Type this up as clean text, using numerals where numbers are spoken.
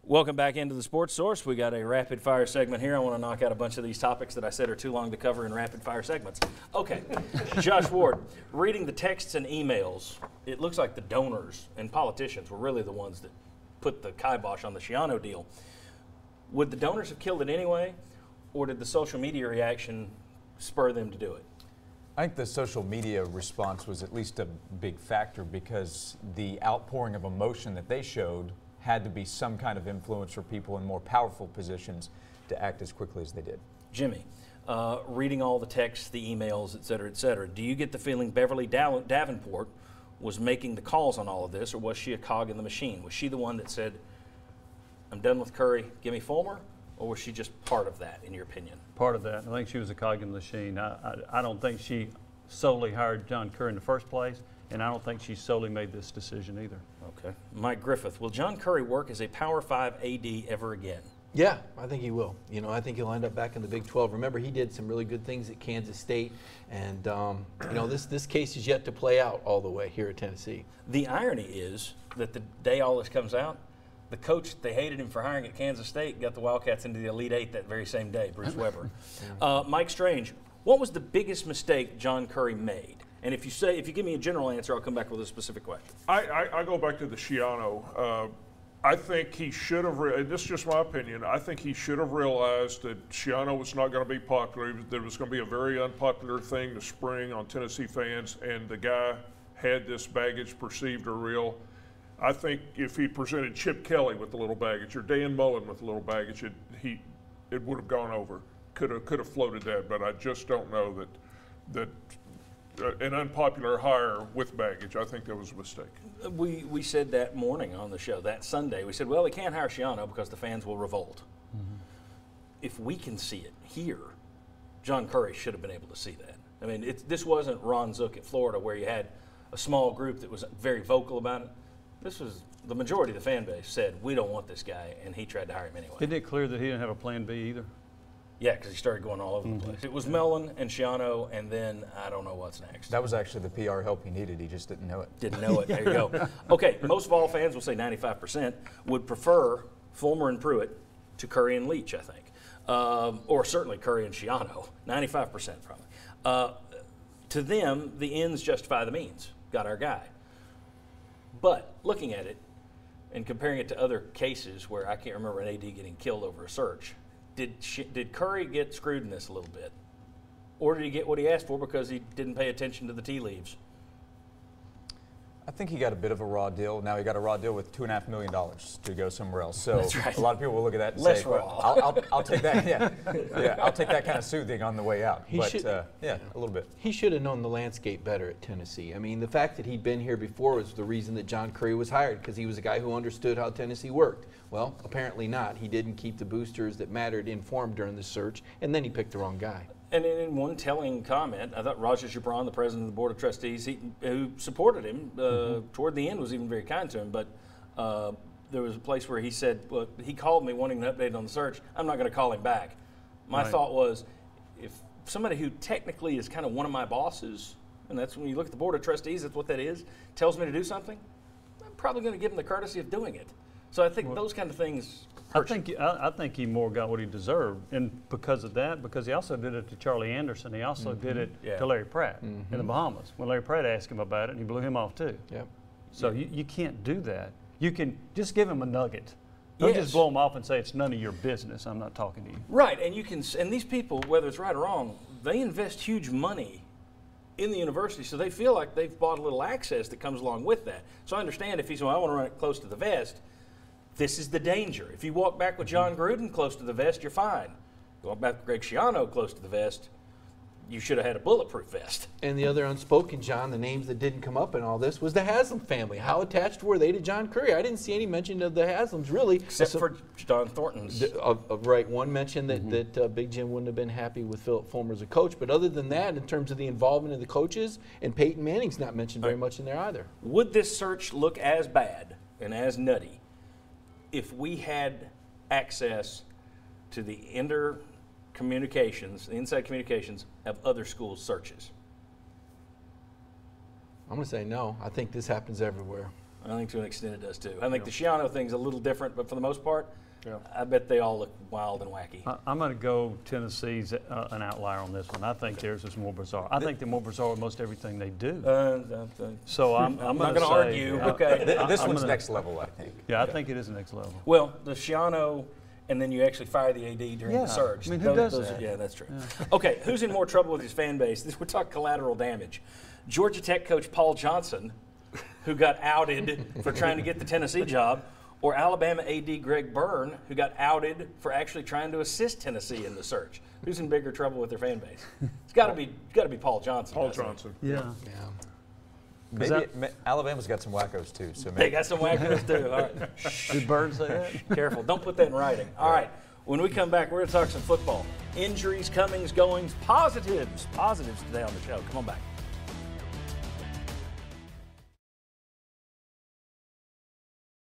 Welcome back into the Sports Source. We got a rapid fire segment here. I want to knock out a bunch of these topics that I said are too long to cover in rapid fire segments. Okay, Josh Ward, reading the texts and emails, it looks like the donors and politicians were really the ones that put the kibosh on the Schiano deal. Would the donors have killed it anyway, or did the social media reaction spur them to do it? I think the social media response was at least a big factor because the outpouring of emotion that they showed had to be some kind of influence for people in more powerful positions to act as quickly as they did. Jimmy, reading all the texts, the emails, et cetera, do you get the feeling Beverly Davenport was making the calls on all of this, or was she a cog in the machine? Was she the one that said, I'm done with Curry, give me Fulmer? Or was she just part of that, in your opinion? Part of that. I think she was a cog in the machine. I don't think she solely hired John Curry in the first place, and I don't think she solely made this decision either. Okay. Mike Griffith, will John Curry work as a Power 5 AD ever again? Yeah, I think he will. You know, I think he'll end up back in the Big 12. Remember, he did some really good things at Kansas State, and you know, this case is yet to play out all the way here at Tennessee. The irony is that the day all this comes out, the coach they hated him for hiring at Kansas State got the Wildcats into the Elite Eight that very same day, Bruce Weber. Mike Strange, what was the biggest mistake John Curry made? And if you give me a general answer, I'll come back with a specific question. I go back to the Schiano. I think he should have, this is just my opinion, I think he should have realized that Schiano was not going to be popular. There was going to be a very unpopular thing this spring on Tennessee fans, and the guy had this baggage, perceived or real. I think if he presented Chip Kelly with a little baggage or Dan Mullen with a little baggage, it would have gone over. Could have floated that, but I just don't know that an unpopular hire with baggage. I think that was a mistake. We said that morning on the show, that Sunday, we said, well, they can't hire Schiano because the fans will revolt. Mm-hmm. If we can see it here, John Curry should have been able to see that. I mean, this wasn't Ron Zook at Florida where you had a small group that was very vocal about it. This was the majority of the fan base said, we don't want this guy, and he tried to hire him anyway. Isn't it clear that he didn't have a plan B either? Yeah, because he started going all over the place. It was Mullen and Schiano, and then I don't know what's next. That was actually the PR help he needed. He just didn't know it. Didn't know it. There you go. Okay, most Vol fans will say 95% would prefer Fulmer and Pruitt to Curry and Leach, I think. Or certainly Curry and Schiano, 95% probably. To them, the ends justify the means. Got our guy. But looking at it and comparing it to other cases where I can't remember an AD getting killed over a search, did Curry get screwed in this a little bit? Or did he get what he asked for because he didn't pay attention to the tea leaves? I think he got a bit of a raw deal. Now he got a raw deal with $2.5 million to go somewhere else. So that's right. A lot of people will look at that and Less say, raw. well, I'll take that. Yeah, I'll take that kind of soothing on the way out. Yeah, a little bit. He should have known the landscape better at Tennessee. I mean, the fact that he'd been here before was the reason that John Curry was hired, because he was a guy who understood how Tennessee worked. Well, apparently not. He didn't keep the boosters that mattered informed during the search, and then he picked the wrong guy. And in one telling comment, I thought Raja Jabran, the president of the Board of Trustees, who supported him toward the end, was even very kind to him. But there was a place where he said, well, he called me wanting an update on the search. I'm not going to call him back. My thought was, if somebody who technically is kind of one of my bosses, and that's when you look at the Board of Trustees, that's what that is, tells me to do something, I'm probably going to give him the courtesy of doing it. So I think those kind of things I think he more got what he deserved, and because of that, because he also did it to Charlie Anderson, he also did it to Larry Pratt in the Bahamas when Larry Pratt asked him about it, and he blew him off too. Yep. So you can't do that. You can just give him a nugget. Don't just blow him off and say it's none of your business. I'm not talking to you. Right, and and these people, whether it's right or wrong, they invest huge money in the university, so they feel like they've bought a little access that comes along with that. So I understand if he's saying, I want to run it close to the vest. This is the danger. If you walk back with John Gruden close to the vest, you're fine. You walk back with Greg Schiano close to the vest, you should have had a bulletproof vest. And the other unspoken, John, the names that didn't come up in all this was the Haslam family. How attached were they to John Curry? I didn't see any mention of the Haslams, really. Except for John Thornton's. Right, one mentioned that Big Jim wouldn't have been happy with Philip Fulmer as a coach. But other than that, in terms of the involvement of the coaches, and Peyton Manning's not mentioned very much in there either. Would this search look as bad and as nutty if we had access to the inside communications of other schools' searches? I'm going to say no. I think this happens everywhere. I think to an extent it does too. I think the Schiano thing's a little different, but for the most part, Yeah. I bet they all look wild and wacky. I'm going to go Tennessee's an outlier on this one. I think theirs is more bizarre. I think they're more bizarre with most everything they do. So I'm not going gonna to argue. Okay. This I'm one's gonna- next level, I think. Yeah, I think it is the next level. Well, the Schiano, and then you actually fire the AD during Yeah, the surge. I mean, who does Those that? yeah, that's true. Okay, who's in more trouble with his fan base? We're talking collateral damage. Georgia Tech coach Paul Johnson, who got outed for trying to get the Tennessee job, or Alabama AD Greg Byrne, who got outed for actually trying to assist Tennessee in the search. Who's in bigger trouble with their fan base? It's got to be Paul Johnson. Paul doesn't it? Johnson. Yeah. Maybe Alabama's got some wackos too. So They maybe. got some wackos too. All right. Did Bird say that? Careful. Don't put that in writing. All right. When we come back, we're going to talk some football. Injuries, comings, goings, positives. Positives today on the show. Come on back.